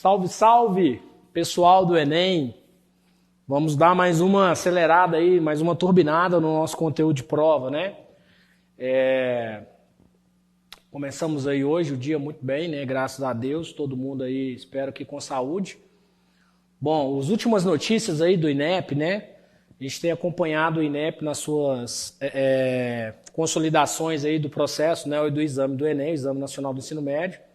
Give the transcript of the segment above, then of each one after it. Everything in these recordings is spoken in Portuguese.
Salve, salve, pessoal do Enem. Vamos dar mais uma acelerada aí, mais uma turbinada no nosso conteúdo de prova, né? Começamos aí hoje o dia muito bem, né? Graças a Deus, todo mundo aí, espero que com saúde. Bom, as últimas notícias aí do INEP, né? A gente tem acompanhado o INEP nas suas consolidações aí do processo, né? Do exame do Enem, Exame Nacional do Ensino Médio.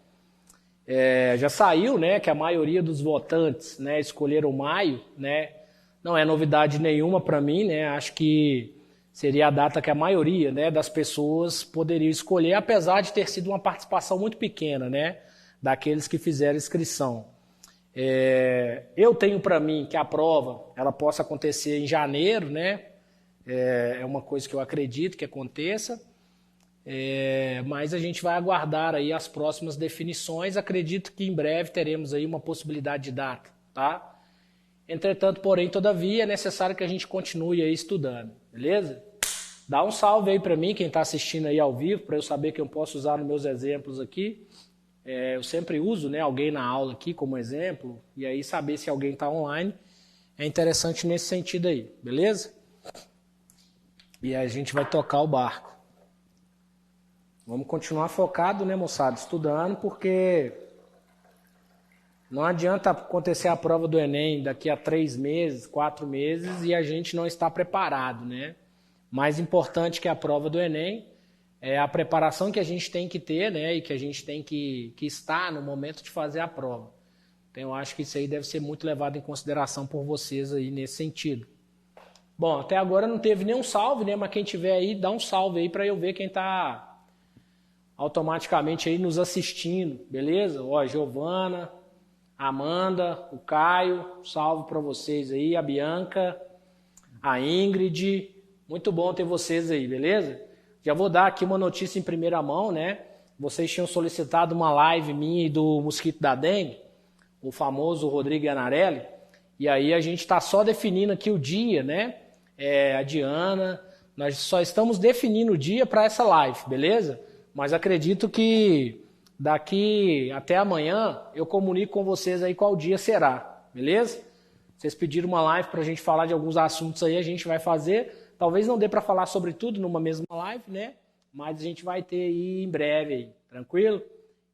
Já saiu, né? Que a maioria dos votantes, né? Escolheram maio, né? Não é novidade nenhuma para mim, né? Acho que seria a data que a maioria, né, das pessoas poderia escolher, apesar de ter sido uma participação muito pequena, né? Daqueles que fizeram inscrição. Eu tenho para mim que a prova ela possa acontecer em janeiro, né? É uma coisa que eu acredito que aconteça, mas a gente vai aguardar aí as próximas definições. Acredito que em breve teremos aí uma possibilidade de data, tá? Entretanto, porém, todavia, é necessário que a gente continue aí estudando, beleza? Dá um salve aí para mim, quem está assistindo aí ao vivo, para eu saber que eu posso usar nos meus exemplos aqui. Eu sempre uso, né, alguém na aula aqui como exemplo, e aí saber se alguém está online é interessante nesse sentido aí, beleza? E aí a gente vai tocar o barco. Vamos continuar focado, né, moçada, estudando, porque não adianta acontecer a prova do Enem daqui a 3 meses, 4 meses e a gente não está preparado, né? Mais importante que a prova do Enem é a preparação que a gente tem que ter, né? E que a gente tem que estar no momento de fazer a prova. Então eu acho que isso aí deve ser muito levado em consideração por vocês aí nesse sentido. Bom, até agora não teve nenhum salve, né? Mas quem tiver aí, dá um salve aí para eu ver quem está automaticamente aí nos assistindo, beleza? Ó, Giovana, Amanda, o Caio, salve para vocês aí, a Bianca, a Ingrid, muito bom ter vocês aí, beleza? Já vou dar aqui uma notícia em primeira mão, né? Vocês tinham solicitado uma live minha e do mosquito da dengue, o famoso Rodrigo Anarelli, e aí a gente está só definindo aqui o dia, né? A Diana, nós só estamos definindo o dia para essa live, beleza? Mas acredito que daqui até amanhã eu comunico com vocês aí qual dia será, beleza? Vocês pediram uma live para a gente falar de alguns assuntos aí, a gente vai fazer. Talvez não dê para falar sobre tudo numa mesma live, né? Mas a gente vai ter aí em breve, aí, tranquilo?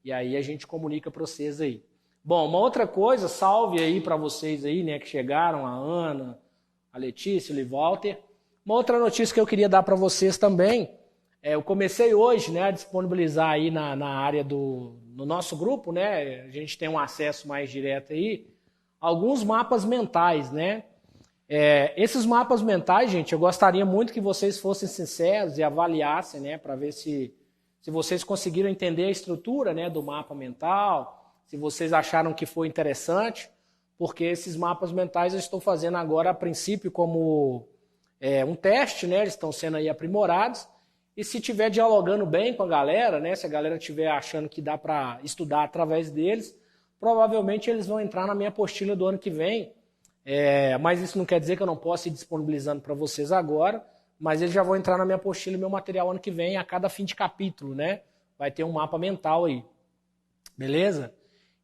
E aí a gente comunica para vocês aí. Bom, uma outra coisa, salve aí para vocês aí, né, que chegaram, a Ana, a Letícia, o Livalter. Uma outra notícia que eu queria dar para vocês também, eu comecei hoje, né, a disponibilizar aí na área no nosso grupo, né, a gente tem um acesso mais direto aí, alguns mapas mentais, né. Esses mapas mentais, gente, eu gostaria muito que vocês fossem sinceros e avaliassem, né, para ver se vocês conseguiram entender a estrutura, né, do mapa mental, se vocês acharam que foi interessante, porque esses mapas mentais eu estou fazendo agora a princípio como um teste, né, eles estão sendo aí aprimorados, e se estiver dialogando bem com a galera, né, se a galera estiver achando que dá para estudar através deles, provavelmente eles vão entrar na minha apostila do ano que vem. Mas isso não quer dizer que eu não possa ir disponibilizando para vocês agora, mas eles já vão entrar na minha apostila e meu material ano que vem, a cada fim de capítulo, né? Vai ter um mapa mental aí, beleza?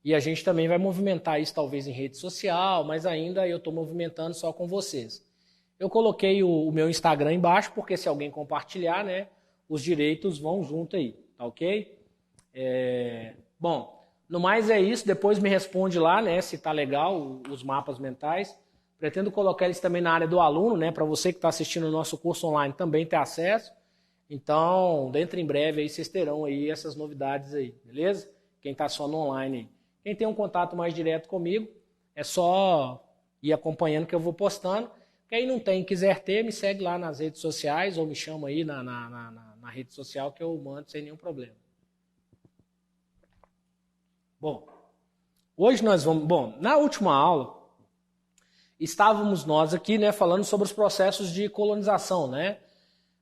E a gente também vai movimentar isso talvez em rede social, mas ainda eu estou movimentando só com vocês. Eu coloquei o meu Instagram embaixo, porque se alguém compartilhar, né, os direitos vão junto aí, tá ok? Bom, no mais é isso, depois me responde lá, né, se tá legal os mapas mentais. Pretendo colocar eles também na área do aluno, né, para você que está assistindo o nosso curso online também ter acesso. Então, dentro em breve aí vocês terão aí essas novidades aí, beleza? Quem está só no online aí. Quem tem um contato mais direto comigo, é só ir acompanhando que eu vou postando. Quem não tem, quiser ter, me segue lá nas redes sociais ou me chama aí na rede social que eu mando sem nenhum problema. Bom, hoje nós vamos... Bom, na última aula, estávamos nós aqui, né, falando sobre os processos de colonização, né?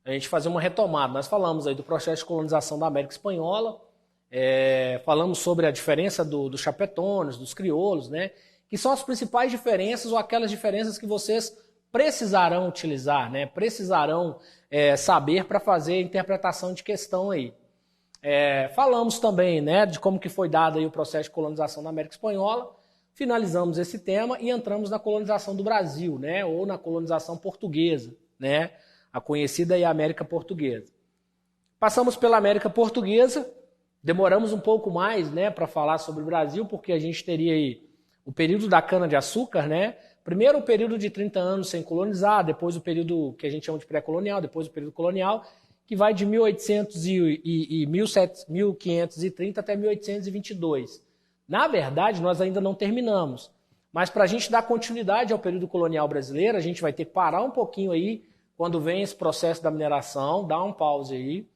A gente fazia uma retomada. Nós falamos aí do processo de colonização da América Espanhola, falamos sobre a diferença dos chapetones, dos crioulos, né? Que são as principais diferenças ou aquelas diferenças que vocês precisarão utilizar, né? Precisarão saber para fazer a interpretação de questão aí. Falamos também, né, de como que foi dado aí o processo de colonização da América Espanhola, finalizamos esse tema e entramos na colonização do Brasil, né? Ou na colonização portuguesa, né? A conhecida aí América Portuguesa. Passamos pela América Portuguesa, demoramos um pouco mais, né, para falar sobre o Brasil, porque a gente teria aí o período da cana-de-açúcar, né? Primeiro o período de 30 anos sem colonizar, depois o período que a gente chama de pré-colonial, depois o período colonial, que vai de 1530 até 1822. Na verdade, nós ainda não terminamos. Mas para a gente dar continuidade ao período colonial brasileiro, a gente vai ter que parar um pouquinho aí, quando vem esse processo da mineração, dar um pause aí,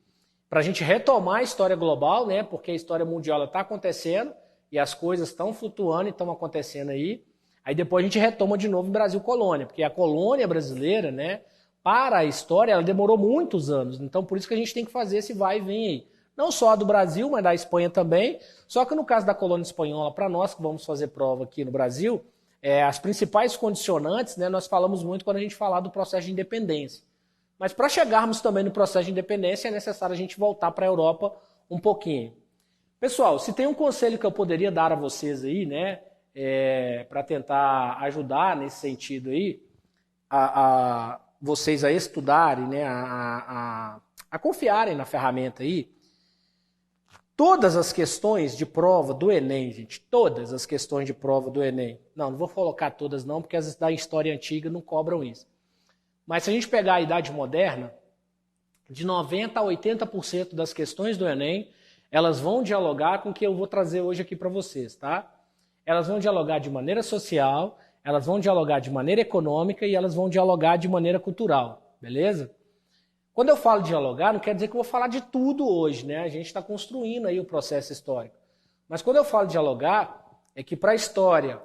para a gente retomar a história global, né? Porque a história mundial está acontecendo e as coisas estão flutuando e estão acontecendo aí. Aí depois a gente retoma de novo o Brasil colônia, porque a colônia brasileira, né, para a história, ela demorou muitos anos. Então por isso que a gente tem que fazer esse vai e vem aí. Não só a do Brasil, mas da Espanha também. Só que no caso da colônia espanhola, para nós que vamos fazer prova aqui no Brasil, as principais condicionantes, né, nós falamos muito quando a gente falar do processo de independência. Mas para chegarmos também no processo de independência, é necessário a gente voltar para a Europa um pouquinho. Pessoal, se tem um conselho que eu poderia dar a vocês aí, né, para tentar ajudar nesse sentido aí, a vocês a estudarem, né, a confiarem na ferramenta aí, todas as questões de prova do Enem, gente, todas as questões de prova do Enem, não vou colocar todas não, porque as da história antiga não cobram isso. Mas se a gente pegar a idade moderna, de 90% a 80% das questões do Enem, elas vão dialogar com o que eu vou trazer hoje aqui para vocês, tá? Elas vão dialogar de maneira social, elas vão dialogar de maneira econômica e elas vão dialogar de maneira cultural, beleza? Quando eu falo dialogar, não quer dizer que eu vou falar de tudo hoje, né? A gente está construindo aí o processo histórico. Mas quando eu falo dialogar, é que para a história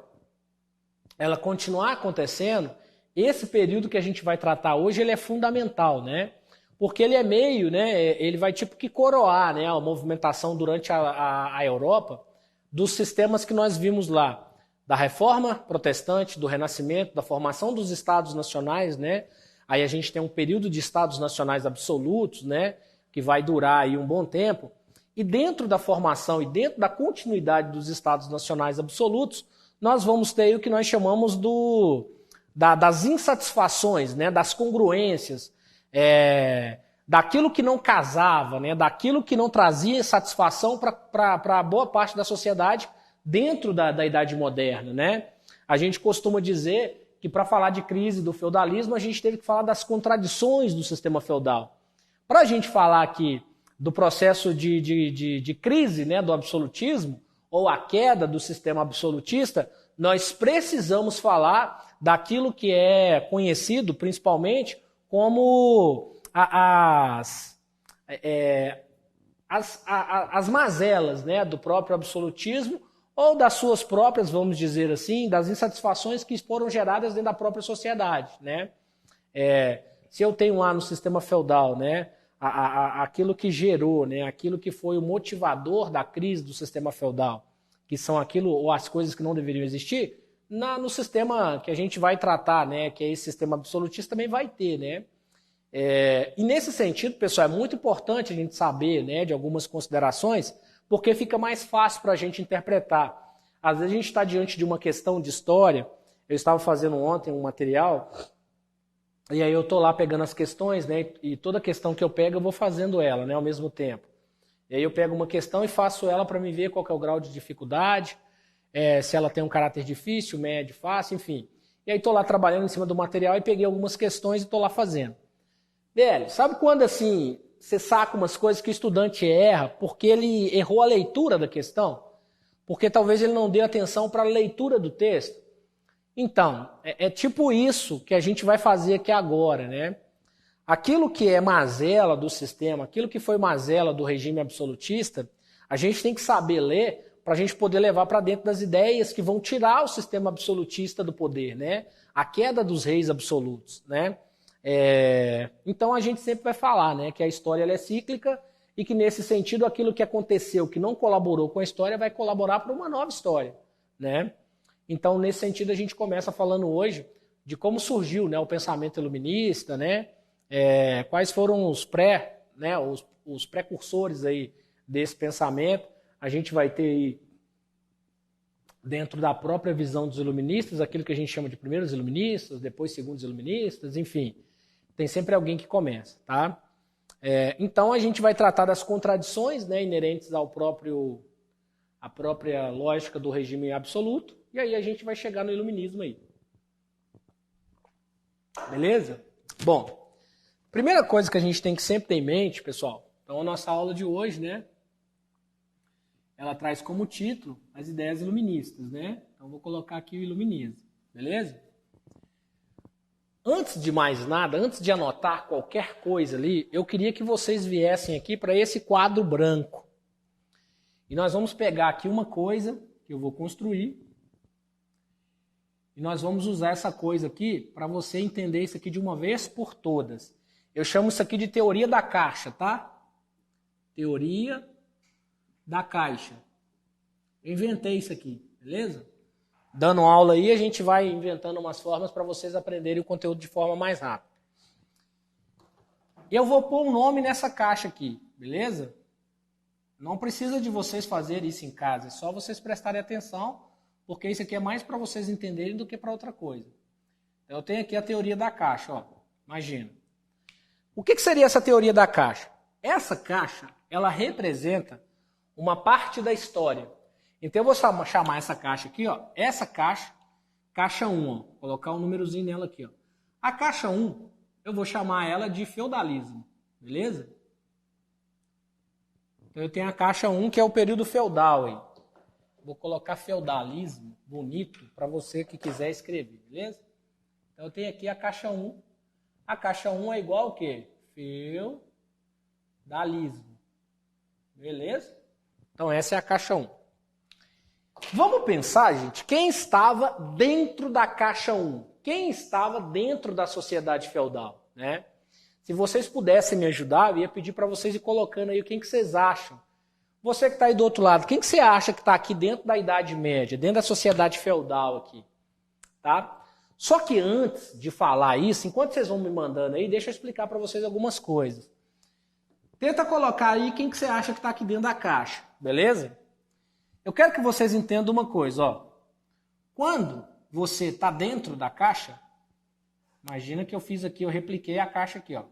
ela continuar acontecendo, esse período que a gente vai tratar hoje, ele é fundamental, né? Porque ele é meio, né? Ele vai tipo que coroar, né, a movimentação durante a Europa dos sistemas que nós vimos lá, da Reforma Protestante, do Renascimento, da formação dos Estados Nacionais, né? Aí a gente tem um período de Estados Nacionais absolutos, né, que vai durar aí um bom tempo. E dentro da formação e dentro da continuidade dos Estados Nacionais absolutos, nós vamos ter o que nós chamamos das insatisfações, né, das congruências, daquilo que não casava, né, daquilo que não trazia satisfação para boa parte da sociedade dentro da Idade Moderna, né? A gente costuma dizer que para falar de crise do feudalismo, a gente teve que falar das contradições do sistema feudal. Para a gente falar aqui do processo de crise, né, do absolutismo, ou a queda do sistema absolutista, nós precisamos falar daquilo que é conhecido principalmente como as mazelas, né, do próprio absolutismo ou das suas próprias, vamos dizer assim, das insatisfações que foram geradas dentro da própria sociedade, né? Se eu tenho lá no sistema feudal, né, aquilo que gerou, né, aquilo que foi o motivador da crise do sistema feudal, que são aquilo ou as coisas que não deveriam existir, no sistema que a gente vai tratar, né, que é esse sistema absolutista, também vai ter, né? E nesse sentido, pessoal, é muito importante a gente saber, né, de algumas considerações, porque fica mais fácil para a gente interpretar. Às vezes a gente está diante de uma questão de história. Eu estava fazendo ontem um material, e aí eu estou lá pegando as questões, né, e toda questão que eu pego eu vou fazendo ela, né, ao mesmo tempo. E aí eu pego uma questão e faço ela para me ver qual que é o grau de dificuldade, se ela tem um caráter difícil, médio, fácil, enfim. E aí estou lá trabalhando em cima do material e peguei algumas questões e estou lá fazendo. Velho, sabe quando assim você saca umas coisas que o estudante erra porque ele errou a leitura da questão? Porque talvez ele não dê atenção para a leitura do texto? Então, é tipo isso que a gente vai fazer aqui agora, né? Aquilo que é mazela do sistema, aquilo que foi mazela do regime absolutista, a gente tem que saber ler para a gente poder levar para dentro das ideias que vão tirar o sistema absolutista do poder, né? A queda dos reis absolutos, né? Então a gente sempre vai falar, né, que a história ela é cíclica e que nesse sentido aquilo que aconteceu, que não colaborou com a história, vai colaborar para uma nova história, né? Então nesse sentido a gente começa falando hoje de como surgiu, né, o pensamento iluminista, né? Quais foram os os precursores aí desse pensamento. A gente vai ter aí dentro da própria visão dos iluministas, aquilo que a gente chama de primeiros iluministas, depois segundos iluministas, enfim. Tem sempre alguém que começa, tá? Então a gente vai tratar das contradições, né, inerentes à própria lógica do regime absoluto, e aí a gente vai chegar no iluminismo aí. Beleza? Bom, primeira coisa que a gente tem que sempre ter em mente, pessoal, então a nossa aula de hoje, né, ela traz como título as ideias iluministas, né? Então vou colocar aqui o iluminismo, beleza? Antes de mais nada, antes de anotar qualquer coisa ali, eu queria que vocês viessem aqui para esse quadro branco. E nós vamos pegar aqui uma coisa que eu vou construir. E nós vamos usar essa coisa aqui para você entender isso aqui de uma vez por todas. Eu chamo isso aqui de teoria da caixa, tá? Teoria da caixa. Eu inventei isso aqui, beleza? Dando aula aí, a gente vai inventando umas formas para vocês aprenderem o conteúdo de forma mais rápida. Eu vou pôr um nome nessa caixa aqui, beleza? Não precisa de vocês fazerem isso em casa, é só vocês prestarem atenção, porque isso aqui é mais para vocês entenderem do que para outra coisa. Então eu tenho aqui a teoria da caixa, ó. Imagina. O que seria essa teoria da caixa? Essa caixa, ela representa uma parte da história. Então eu vou chamar essa caixa aqui, ó, essa caixa, caixa 1, ó, colocar um númerozinho nela aqui, ó. A caixa 1, eu vou chamar ela de feudalismo, beleza? Então eu tenho a caixa 1, que é o período feudal aí. Vou colocar feudalismo, bonito, para você que quiser escrever, beleza? Então eu tenho aqui a caixa 1. A caixa 1 é igual ao quê? Feudalismo. Beleza? Então essa é a caixa 1. Vamos pensar, gente, quem estava dentro da caixa 1? Quem estava dentro da sociedade feudal, né? Se vocês pudessem me ajudar, eu ia pedir para vocês ir colocando aí quem que vocês acham. Você que está aí do outro lado, quem que você acha que está aqui dentro da Idade Média, dentro da sociedade feudal aqui? Tá? Só que antes de falar isso, enquanto vocês vão me mandando aí, deixa eu explicar para vocês algumas coisas. Tenta colocar aí quem que você acha que está aqui dentro da caixa, beleza? Eu quero que vocês entendam uma coisa, ó. Quando você está dentro da caixa, imagina que eu fiz aqui, eu repliquei a caixa aqui, ó.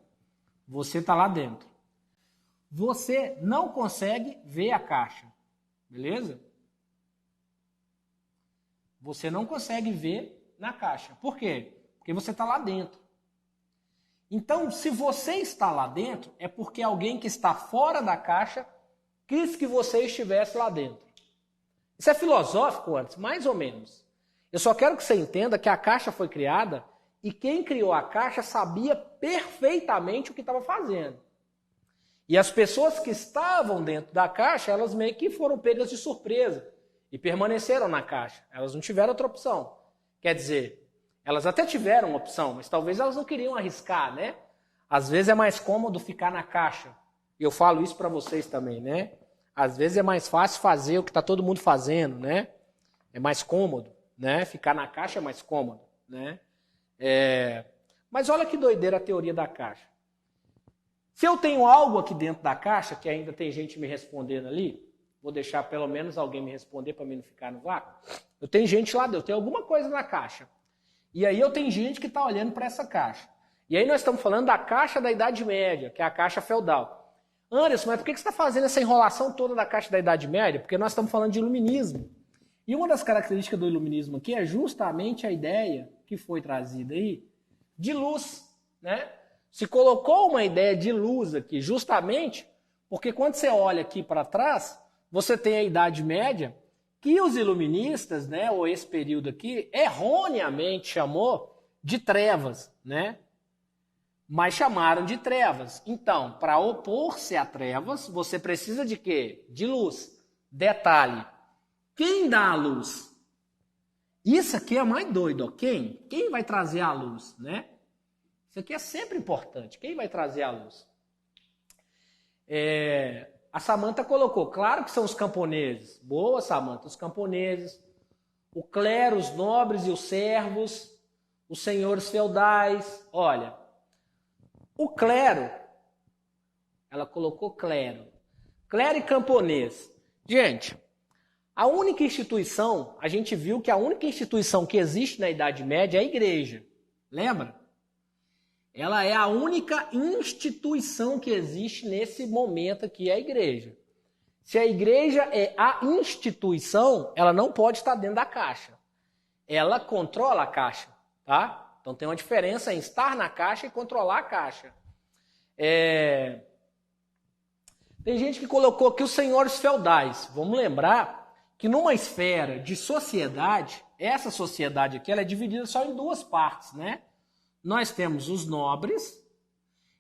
Você está lá dentro. Você não consegue ver a caixa, beleza? Você não consegue ver na caixa. Por quê? Porque você está lá dentro. Então, se você está lá dentro, é porque alguém que está fora da caixa quis que você estivesse lá dentro. Isso é filosófico antes, mais ou menos. Eu só quero que você entenda que a caixa foi criada e quem criou a caixa sabia perfeitamente o que estava fazendo. E as pessoas que estavam dentro da caixa, elas meio que foram pegas de surpresa e permaneceram na caixa. Elas não tiveram outra opção. Quer dizer, elas até tiveram uma opção, mas talvez elas não queriam arriscar, né? Às vezes é mais cômodo ficar na caixa. E eu falo isso para vocês também, né? Às vezes é mais fácil fazer o que está todo mundo fazendo, né? É mais cômodo, né? Ficar na caixa é mais cômodo, né? Mas olha que doideira a teoria da caixa. Se eu tenho algo aqui dentro da caixa, que ainda tem gente me respondendo ali, vou deixar pelo menos alguém me responder para mim não ficar no vácuo. Eu tenho gente lá dentro, eu tenho alguma coisa na caixa. E aí eu tenho gente que está olhando para essa caixa. E aí nós estamos falando da caixa da Idade Média, que é a caixa feudal. Anderson, mas por que você está fazendo essa enrolação toda da caixa da Idade Média? Porque nós estamos falando de iluminismo. E uma das características do iluminismo aqui é justamente a ideia que foi trazida aí de luz, né? Se colocou uma ideia de luz aqui justamente porque quando você olha aqui para trás, você tem a Idade Média que os iluministas, né, ou esse período aqui, erroneamente chamou de trevas, né? Mas chamaram de trevas. Então, para opor-se a trevas, você precisa de quê? De luz. Detalhe, quem dá a luz? Isso aqui é mais doido, ó. Quem? Quem vai trazer a luz, né? Isso aqui é sempre importante. Quem vai trazer a luz? A Samantha colocou, claro que são os camponeses. Boa, Samantha, os camponeses. O clero, os nobres e os servos. Os senhores feudais. Olha, o clero, ela colocou clero. Clero e camponês. Gente, A única instituição, a gente viu que a única instituição que existe na Idade Média é a igreja. Lembra? Ela é a única instituição que existe nesse momento aqui, é a igreja. Se a igreja é a instituição, ela não pode estar dentro da caixa. Ela controla a caixa, tá? Então tem uma diferença em estar na caixa e controlar a caixa. Tem gente que colocou aqui os senhores feudais. Vamos lembrar que numa esfera de sociedade, essa sociedade aqui ela é dividida só em duas partes, né? Nós temos os nobres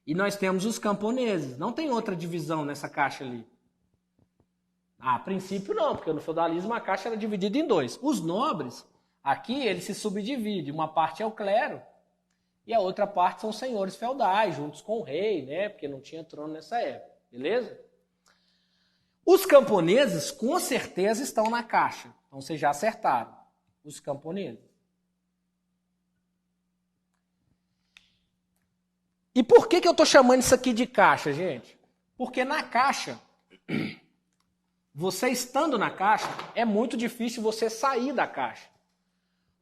e nós temos os camponeses. Não tem outra divisão nessa caixa ali. A princípio não, porque no feudalismo a caixa era dividida em dois. Os nobres, aqui eles se subdividem. Uma parte é o clero e a outra parte são os senhores feudais, juntos com o rei, né? Porque não tinha trono nessa época, beleza? Os camponeses, com certeza, estão na caixa. Então, vocês já acertaram. Os camponeses. E por que eu estou chamando isso aqui de caixa, gente? Porque na caixa, você estando na caixa, é muito difícil você sair da caixa.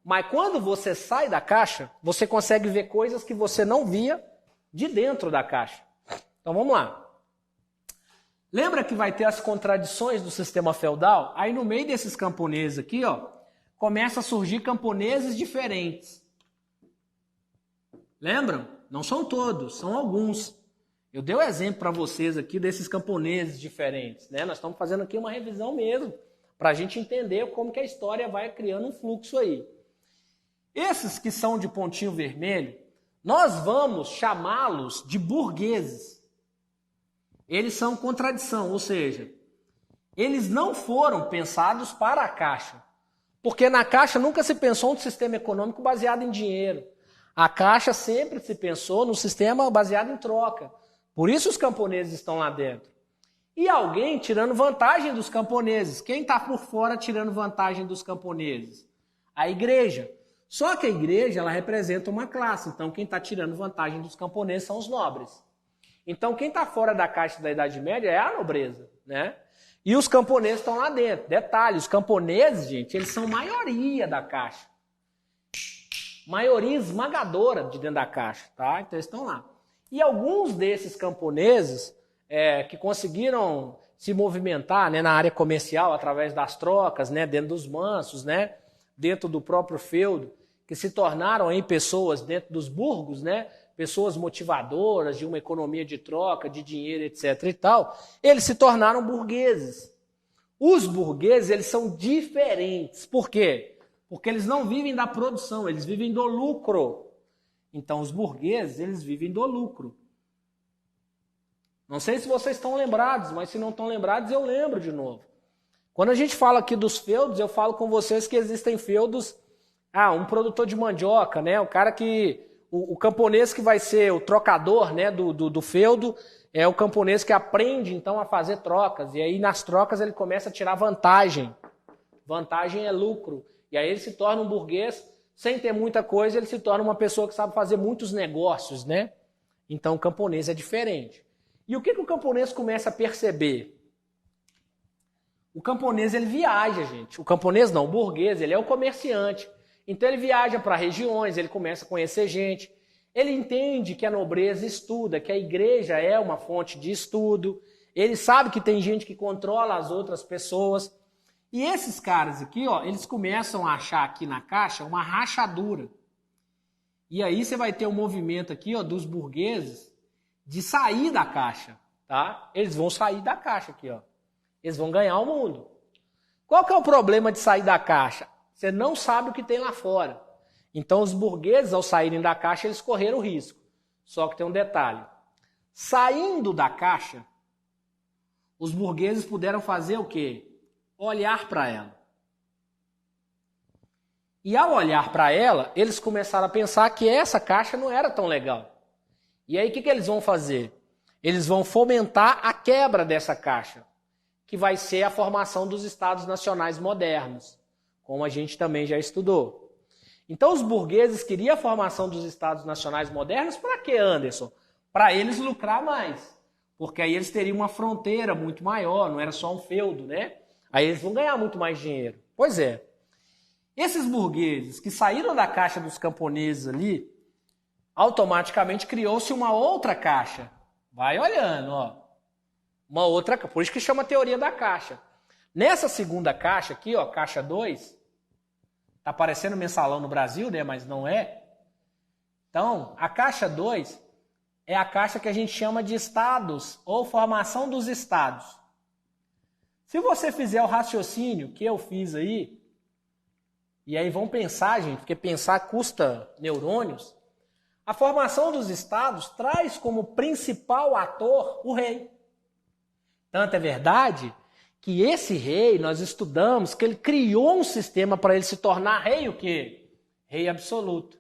Mas quando você sai da caixa, você consegue ver coisas que você não via de dentro da caixa. Então, vamos lá. Lembra que vai ter as contradições do sistema feudal? Aí no meio desses camponeses aqui, ó, começa a surgir camponeses diferentes. Lembram? Não são todos, são alguns. Eu dei o exemplo para vocês aqui desses camponeses diferentes, né? Nós estamos fazendo aqui uma revisão mesmo, para a gente entender como que a história vai criando um fluxo aí. Esses que são de pontinho vermelho, nós vamos chamá-los de burgueses. Eles são contradição, ou seja, eles não foram pensados para a caixa. Porque na caixa nunca se pensou um sistema econômico baseado em dinheiro. A caixa sempre se pensou num sistema baseado em troca. Por isso os camponeses estão lá dentro. E alguém tirando vantagem dos camponeses. Quem está por fora tirando vantagem dos camponeses? A igreja. Só que a igreja ela representa uma classe. Então quem está tirando vantagem dos camponeses são os nobres. Então, quem está fora da caixa da Idade Média é a nobreza, né? E os camponeses estão lá dentro. Detalhe, os camponeses, gente, eles são maioria da caixa. Maioria esmagadora de dentro da caixa, tá? Então, eles estão lá. E alguns desses camponeses que conseguiram se movimentar, né, na área comercial através das trocas, né, dentro dos mansos, né, dentro do próprio feudo, que se tornaram aí pessoas dentro dos burgos, né, pessoas motivadoras de uma economia de troca, de dinheiro, etc. e tal, eles se tornaram burgueses. Os burgueses, eles são diferentes. Por quê? Porque eles não vivem da produção, eles vivem do lucro. Então, os burgueses, eles vivem do lucro. Não sei se vocês estão lembrados, mas se não estão lembrados, eu lembro de novo. Quando a gente fala aqui dos feudos, eu falo com vocês que existem feudos, um produtor de mandioca, né? O cara que... O camponês que vai ser o trocador, né, do feudo é o camponês que aprende então a fazer trocas. E aí nas trocas ele começa a tirar vantagem. Vantagem é lucro. E aí ele se torna um burguês, sem ter muita coisa, ele se torna uma pessoa que sabe fazer muitos negócios, né? Então o camponês é diferente. E o que o camponês começa a perceber? O camponês ele viaja, gente. O camponês não, o burguês, ele é o comerciante. Então ele viaja para regiões, ele começa a conhecer gente, ele entende que a nobreza estuda, que a igreja é uma fonte de estudo, ele sabe que tem gente que controla as outras pessoas. E esses caras aqui, ó, eles começam a achar aqui na caixa uma rachadura. E aí você vai ter um movimento aqui, ó, dos burgueses de sair da caixa, tá? Eles vão sair da caixa aqui, ó. Eles vão ganhar o mundo. Qual que é o problema de sair da caixa? Você não sabe o que tem lá fora. Então, os burgueses, ao saírem da caixa, eles correram o risco. Só que tem um detalhe. Saindo da caixa, os burgueses puderam fazer o quê? Olhar para ela. E ao olhar para ela, eles começaram a pensar que essa caixa não era tão legal. E aí, o que eles vão fazer? Eles vão fomentar a quebra dessa caixa, que vai ser a formação dos Estados Nacionais modernos, como a gente também já estudou. Então os burgueses queriam a formação dos Estados Nacionais modernos para quê, Anderson? Para eles lucrar mais. Porque aí eles teriam uma fronteira muito maior, não era só um feudo, né? Aí eles vão ganhar muito mais dinheiro. Pois é. Esses burgueses que saíram da caixa dos camponeses ali, automaticamente criou-se uma outra caixa. Vai olhando, ó. Uma outra, por isso que chama teoria da caixa. Nessa segunda caixa aqui, ó, caixa 2, tá parecendo mensalão no Brasil, né, mas não é. Então, a caixa 2 é a caixa que a gente chama de estados ou formação dos estados. Se você fizer o raciocínio que eu fiz aí, e aí vão pensar, gente, porque pensar custa neurônios, a formação dos estados traz como principal ator o rei. Tanto é verdade que esse rei, nós estudamos que ele criou um sistema para ele se tornar rei, o quê? Rei absoluto.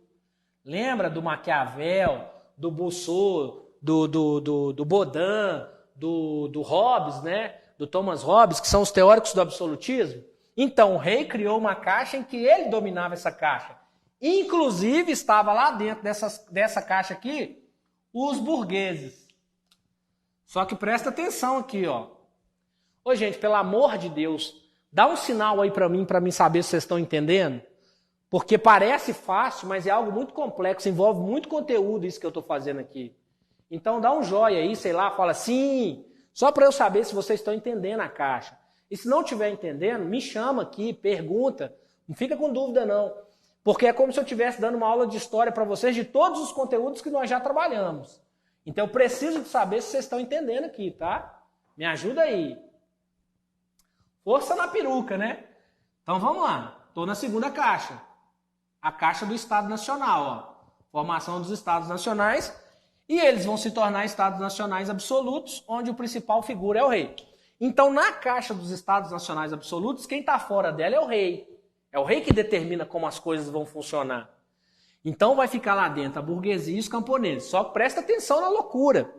Lembra do Maquiavel, do Rousseau, do Baudin, do Hobbes, né? Do Thomas Hobbes, que são os teóricos do absolutismo? Então, o rei criou uma caixa em que ele dominava essa caixa. Inclusive, estava lá dentro dessa caixa aqui, os burgueses. Só que presta atenção aqui, ó. Ô, gente, pelo amor de Deus, dá um sinal aí para mim saber se vocês estão entendendo. Porque parece fácil, mas é algo muito complexo, envolve muito conteúdo isso que eu estou fazendo aqui. Então, dá um joinha aí, sei lá, fala sim, só para eu saber se vocês estão entendendo a caixa. E se não estiver entendendo, me chama aqui, pergunta, não fica com dúvida não. Porque é como se eu estivesse dando uma aula de história para vocês de todos os conteúdos que nós já trabalhamos. Então eu preciso de saber se vocês estão entendendo aqui, tá? Me ajuda aí. Força na peruca, né? Então vamos lá. Estou na segunda caixa. A caixa do Estado Nacional, ó. Formação dos Estados Nacionais. E eles vão se tornar Estados Nacionais absolutos, onde o principal figura é o rei. Então, na caixa dos Estados Nacionais absolutos, quem está fora dela é o rei. É o rei que determina como as coisas vão funcionar. Então, vai ficar lá dentro a burguesia e os camponeses. Só presta atenção na loucura.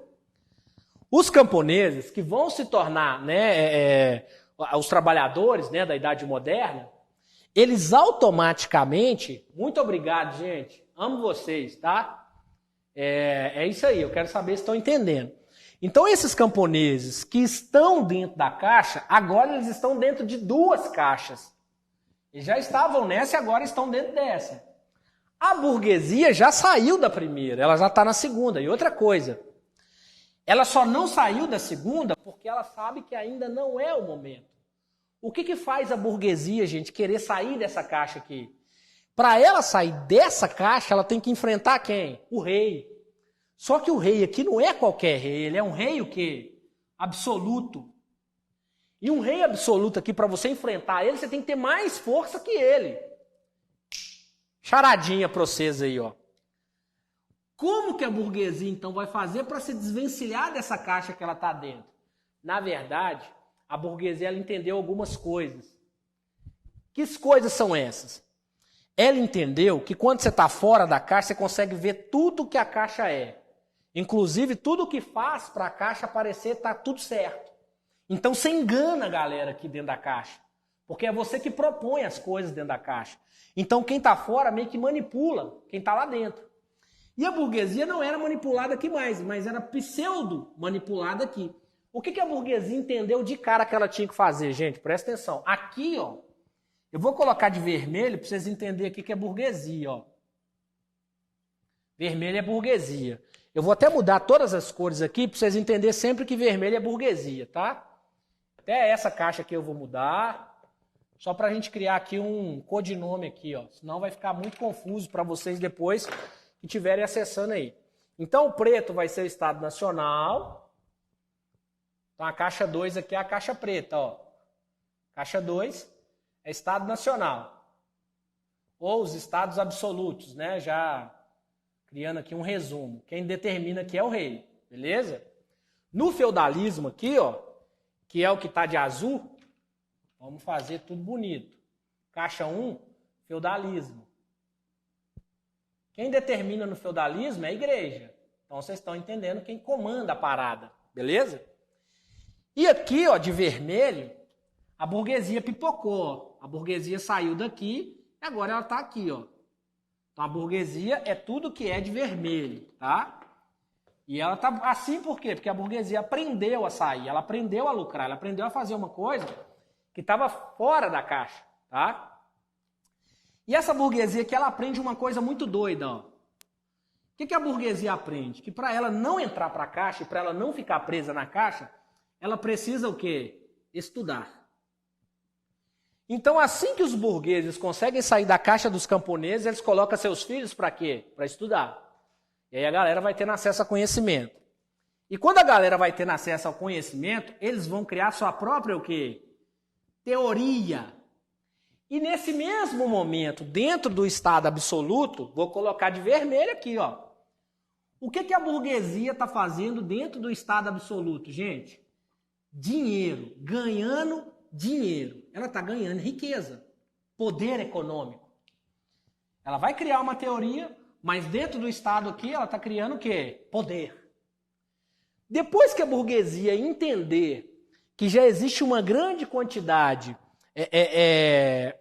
Os camponeses, que vão se tornar, né, os trabalhadores, né, da Idade Moderna, eles automaticamente... Muito obrigado, gente. Amo vocês, tá? É isso aí. Eu quero saber se estão entendendo. Então, esses camponeses que estão dentro da caixa, agora eles estão dentro de duas caixas. Eles já estavam nessa e agora estão dentro dessa. A burguesia já saiu da primeira, ela já está na segunda. E outra coisa, ela só não saiu da segunda porque ela sabe que ainda não é o momento. O que faz a burguesia, gente, querer sair dessa caixa aqui? Para ela sair dessa caixa, ela tem que enfrentar quem? O rei. Só que o rei aqui não é qualquer rei, ele é um rei o quê? Absoluto. E um rei absoluto aqui, para você enfrentar ele, você tem que ter mais força que ele. Charadinha para vocês aí, ó. Como que a burguesia, então, vai fazer para se desvencilhar dessa caixa que ela está dentro? Na verdade, a burguesia ela entendeu algumas coisas. Que coisas são essas? Ela entendeu que quando você está fora da caixa, você consegue ver tudo que a caixa é. Inclusive, tudo que faz para a caixa parecer tá tudo certo. Então, você engana a galera aqui dentro da caixa. Porque é você que propõe as coisas dentro da caixa. Então, quem está fora meio que manipula quem está lá dentro. E a burguesia não era manipulada aqui mais, mas era pseudo-manipulada aqui. O que a burguesia entendeu de cara que ela tinha que fazer, gente? Presta atenção. Aqui, ó, eu vou colocar de vermelho para vocês entenderem aqui que é burguesia, ó. Vermelho é burguesia. Eu vou até mudar todas as cores aqui para vocês entenderem sempre que vermelho é burguesia, tá? Até essa caixa aqui eu vou mudar, só para a gente criar aqui um codinome aqui, ó. Senão vai ficar muito confuso para vocês depois que estiverem acessando aí. Então o preto vai ser o Estado Nacional. Então a caixa 2 aqui é a caixa preta, ó. Caixa 2 é Estado Nacional. Ou os Estados Absolutos, né? Já criando aqui um resumo. Quem determina aqui é o rei, beleza? No feudalismo aqui, ó, que é o que está de azul, vamos fazer tudo bonito. Caixa 1, feudalismo. Quem determina no feudalismo é a igreja. Então vocês estão entendendo quem comanda a parada, beleza? E aqui, ó, de vermelho, a burguesia pipocou. A burguesia saiu daqui e agora ela está aqui, ó. Então a burguesia é tudo que é de vermelho, tá? E ela tá assim por quê? Porque a burguesia aprendeu a sair, ela aprendeu a lucrar, ela aprendeu a fazer uma coisa que estava fora da caixa, tá? E essa burguesia aqui, ela aprende uma coisa muito doida, ó. O que a burguesia aprende? Que para ela não entrar para a caixa e para ela não ficar presa na caixa, ela precisa o quê? Estudar. Então, assim que os burgueses conseguem sair da caixa dos camponeses, eles colocam seus filhos para quê? Para estudar. E aí a galera vai tendo acesso a conhecimento. E quando a galera vai tendo acesso ao conhecimento, eles vão criar sua própria o quê? Teoria. E nesse mesmo momento, dentro do estado absoluto, vou colocar de vermelho aqui, ó. O que a burguesia está fazendo dentro do estado absoluto, gente? Dinheiro, ganhando dinheiro. Ela está ganhando riqueza, poder econômico. Ela vai criar uma teoria, mas dentro do estado aqui ela está criando o quê? Poder. Depois que a burguesia entender que já existe uma grande quantidade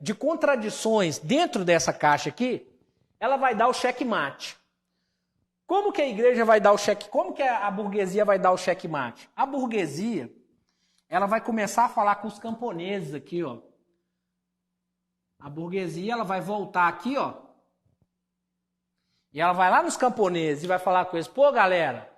de contradições dentro dessa caixa aqui, ela vai dar o checkmate. Como que a igreja vai dar o cheque? Como que a burguesia vai dar o checkmate? A burguesia, ela vai começar a falar com os camponeses aqui, ó. A burguesia, ela vai voltar aqui, ó. E ela vai lá nos camponeses e vai falar com eles: pô, galera,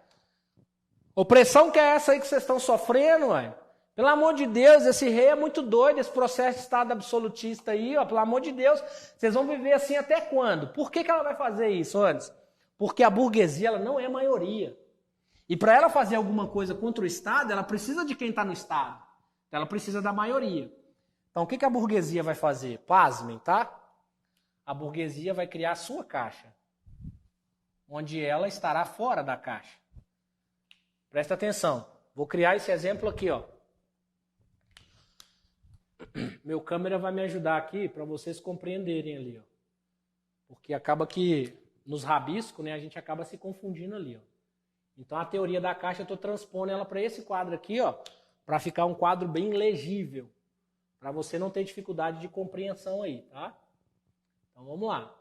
opressão que é essa aí que vocês estão sofrendo, ué? Pelo amor de Deus, esse rei é muito doido, esse processo de estado absolutista aí, ó. Pelo amor de Deus, vocês vão viver assim até quando? Por que ela vai fazer isso antes? Porque a burguesia, ela não é maioria. E para ela fazer alguma coisa contra o Estado, ela precisa de quem está no Estado. Ela precisa da maioria. Então, o que a burguesia vai fazer? Pasmem, tá? A burguesia vai criar a sua caixa, onde ela estará fora da caixa. Presta atenção. Vou criar esse exemplo aqui, ó. Meu câmera vai me ajudar aqui para vocês compreenderem ali, ó. Porque acaba que nos rabiscos, né, a gente acaba se confundindo ali, ó. Então a teoria da caixa eu estou transpondo ela para esse quadro aqui, ó, para ficar um quadro bem legível, para você não ter dificuldade de compreensão aí, tá? Então vamos lá.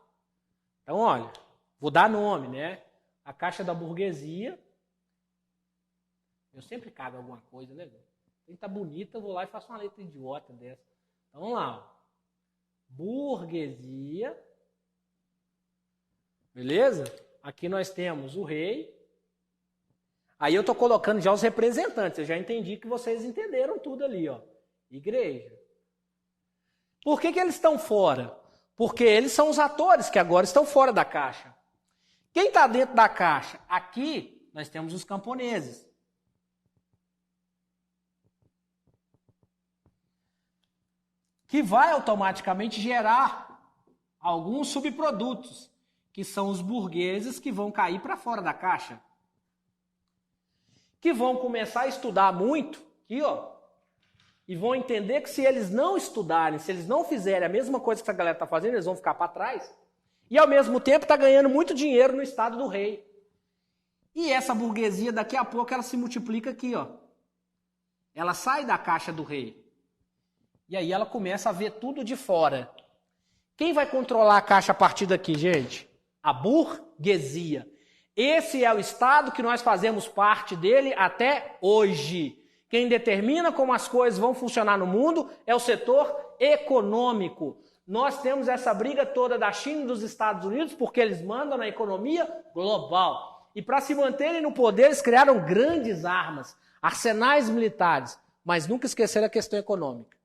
Então olha, vou dar nome, né? A caixa da burguesia. Eu sempre cago alguma coisa, né? Tem que tá bonita, eu vou lá e faço uma letra idiota dessa. Então vamos lá, ó. Burguesia. Beleza? Aqui nós temos o rei. Aí eu estou colocando já os representantes. Eu já entendi que vocês entenderam tudo ali, ó. Igreja. Por que eles estão fora? Porque eles são os atores que agora estão fora da caixa. Quem está dentro da caixa? Aqui nós temos os camponeses. Que vai automaticamente gerar alguns subprodutos, que são os burgueses que vão cair para fora da caixa. Que vão começar a estudar muito, aqui, ó, e vão entender que se eles não estudarem, se eles não fizerem a mesma coisa que essa galera está fazendo, eles vão ficar para trás. E ao mesmo tempo está ganhando muito dinheiro no estado do rei. E essa burguesia, daqui a pouco, ela se multiplica aqui, ó. Ela sai da caixa do rei. E aí ela começa a ver tudo de fora. Quem vai controlar a caixa a partir daqui, gente? A burguesia. Esse é o estado que nós fazemos parte dele até hoje. Quem determina como as coisas vão funcionar no mundo é o setor econômico. Nós temos essa briga toda da China e dos Estados Unidos porque eles mandam na economia global. E para se manterem no poder, eles criaram grandes armas, arsenais militares, mas nunca esqueceram a questão econômica.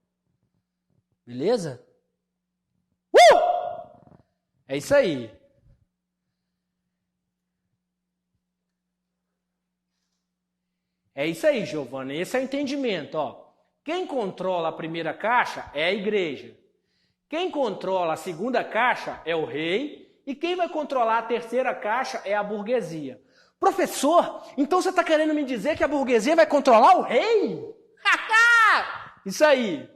Beleza? É isso aí. É isso aí, Giovana. Esse é o entendimento, ó. Quem controla a primeira caixa é a igreja. Quem controla a segunda caixa é o rei. E quem vai controlar a terceira caixa é a burguesia. Professor, então você está querendo me dizer que a burguesia vai controlar o rei? Isso aí.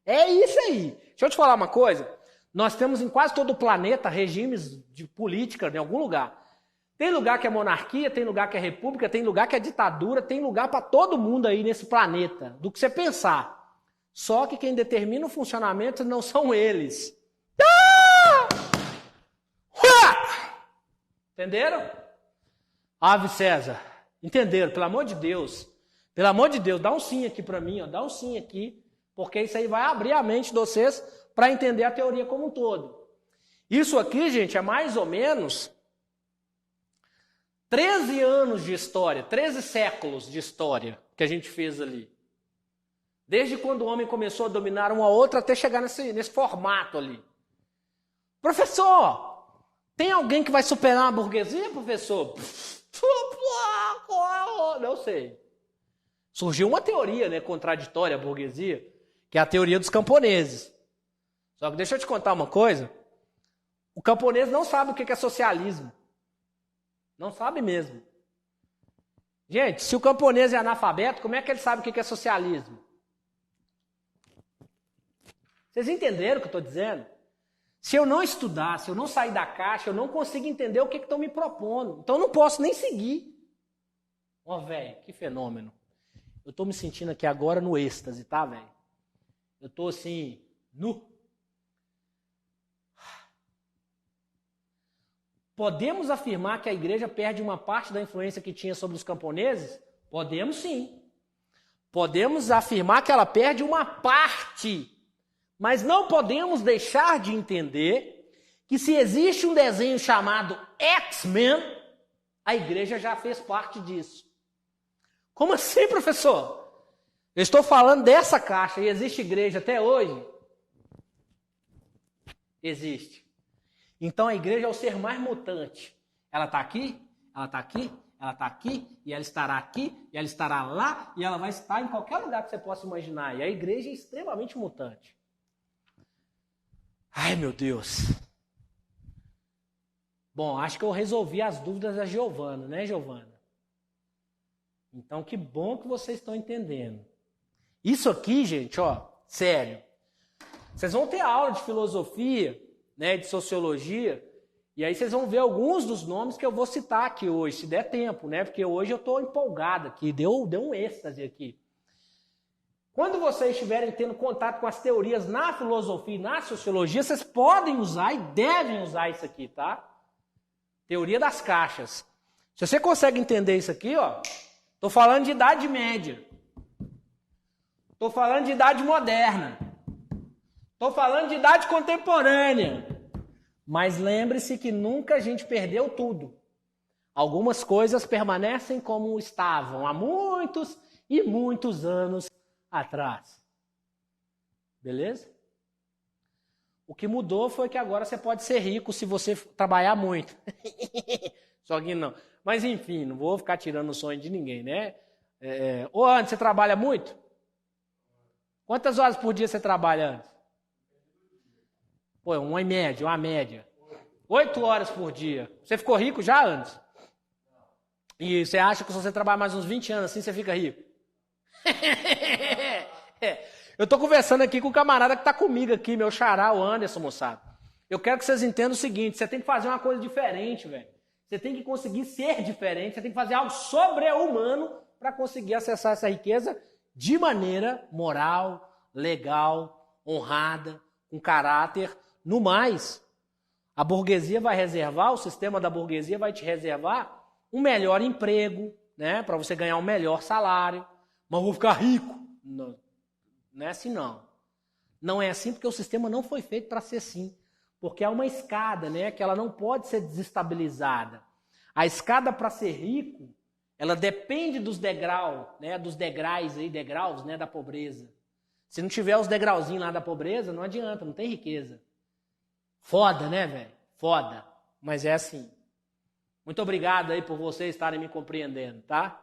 É isso aí. Deixa eu te falar uma coisa. Nós temos em quase todo o planeta regimes de política em algum lugar. Tem lugar que é monarquia, tem lugar que é república, tem lugar que é ditadura, tem lugar para todo mundo aí nesse planeta, do que você pensar. Só que quem determina o funcionamento não são eles. Entenderam? Ave César. Entenderam? Pelo amor de Deus. Pelo amor de Deus, dá um sim aqui para mim, ó. Dá um sim aqui. Porque isso aí vai abrir a mente de vocês para entender a teoria como um todo. Isso aqui, gente, é mais ou menos 13 anos de história, 13 séculos de história que a gente fez ali. Desde quando o homem começou a dominar um ao outro até chegar nesse formato ali. Professor, tem alguém que vai superar a burguesia, professor? Não sei. Surgiu uma teoria, né, contraditória à burguesia, que é a teoria dos camponeses. Só que deixa eu te contar uma coisa. O camponês não sabe o que é socialismo. Não sabe mesmo. Gente, se o camponês é analfabeto, como é que ele sabe o que é socialismo? Vocês entenderam o que eu estou dizendo? Se eu não estudar, se eu não sair da caixa, eu não consigo entender o que estão me propondo. Então eu não posso nem seguir. Ó, velho, que fenômeno. Eu estou me sentindo aqui agora no êxtase, tá, velho? Eu estou assim, nu. Podemos afirmar que a igreja perde uma parte da influência que tinha sobre os camponeses? Podemos sim. Podemos afirmar que ela perde uma parte. Mas não podemos deixar de entender que se existe um desenho chamado X-Men, a igreja já fez parte disso. Como assim, professor? Eu estou falando dessa caixa e existe igreja até hoje? Existe. Então a igreja é o ser mais mutante. Ela está aqui, ela está aqui, ela está aqui, e ela estará aqui, e ela estará lá, e ela vai estar em qualquer lugar que você possa imaginar. E a igreja é extremamente mutante. Ai, meu Deus. Bom, acho que eu resolvi as dúvidas da Giovana, né, Giovana? Então, que bom que vocês estão entendendo. Isso aqui, gente, ó, sério. Vocês vão ter aula de filosofia, né, de sociologia, e aí vocês vão ver alguns dos nomes que eu vou citar aqui hoje, se der tempo, né? Porque hoje eu estou empolgado aqui, deu um êxtase aqui. Quando vocês estiverem tendo contato com as teorias na filosofia e na sociologia, vocês podem usar e devem usar isso aqui, tá? Teoria das caixas. Se você consegue entender isso aqui, ó, estou falando de Idade Média. Estou falando de Idade Moderna. Estou falando de Idade Contemporânea. Mas lembre-se que nunca a gente perdeu tudo. Algumas coisas permanecem como estavam há muitos e muitos anos atrás. Beleza? O que mudou foi que agora você pode ser rico se você trabalhar muito. Só que não. Mas enfim, não vou ficar tirando o sonho de ninguém, né? Ô, Anderson, você trabalha muito? Quantas horas por dia você trabalha, Anderson? Pô, uma média. 8 horas por dia. Você ficou rico já, Anderson? E você acha que se você trabalhar mais uns 20 anos assim, você fica rico? Eu estou conversando aqui com o camarada que está comigo aqui, meu xará, o Anderson, moçada. Eu quero que vocês entendam o seguinte, você tem que fazer uma coisa diferente, velho. Você tem que conseguir ser diferente, você tem que fazer algo sobre-humano para conseguir acessar essa riqueza de maneira moral, legal, honrada, com caráter. No mais, a burguesia vai reservar, o sistema da burguesia vai te reservar um melhor emprego, né, para você ganhar um melhor salário. Mas eu vou ficar rico. Não, não é assim, não. Não é assim porque o sistema não foi feito para ser assim. Porque é uma escada, né, que ela não pode ser desestabilizada. A escada para ser rico, ela depende dos degraus, né, degraus, né, da pobreza. Se não tiver os degrauzinhos lá da pobreza, não adianta, não tem riqueza. Foda, né, velho? Foda. Mas é assim. Muito obrigado aí por vocês estarem me compreendendo, tá?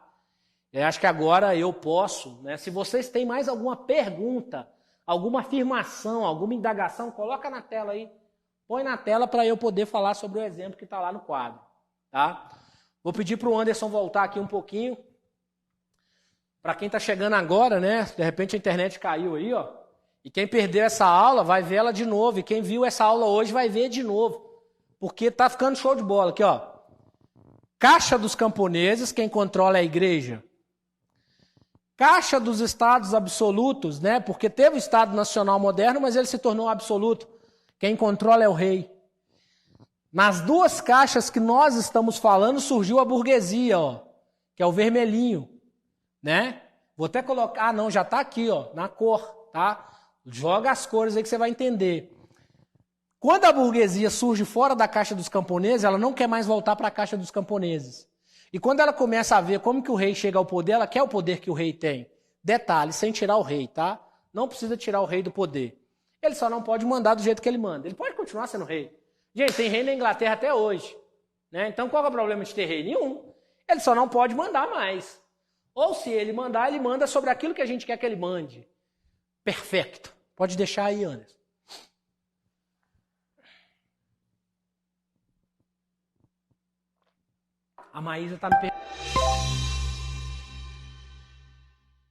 Eu acho que agora eu posso, né? Se vocês têm mais alguma pergunta, alguma afirmação, alguma indagação, coloca na tela aí. Põe na tela para eu poder falar sobre o exemplo que está lá no quadro, tá? Vou pedir para o Anderson voltar aqui um pouquinho. Para quem está chegando agora, né? De repente a internet caiu aí, ó. E quem perdeu essa aula vai ver ela de novo. E quem viu essa aula hoje vai ver de novo. Porque tá ficando show de bola aqui, ó. Caixa dos camponeses, quem controla é a igreja. Caixa dos estados absolutos, né? Porque teve o Estado Nacional moderno, mas ele se tornou absoluto. Quem controla é o rei. Nas duas caixas que nós estamos falando, surgiu a burguesia, ó. Que é o vermelhinho, né? Vou até colocar... Ah, não, já está aqui, ó, na cor. tá? Joga as cores aí que você vai entender. Quando a burguesia surge fora da caixa dos camponeses, ela não quer mais voltar para a caixa dos camponeses. E quando ela começa a ver como que o rei chega ao poder, ela quer o poder que o rei tem. Detalhe, sem tirar o rei, tá? Não precisa tirar o rei do poder. Ele só não pode mandar do jeito que ele manda. Ele pode continuar sendo rei. Gente, tem rei na Inglaterra até hoje. Né? Então qual é o problema de ter rei? Nenhum. Ele só não pode mandar mais. Ou se ele mandar, ele manda sobre aquilo que a gente quer que ele mande. Perfeito. Pode deixar aí, Anderson. A Maísa tá me perguntando.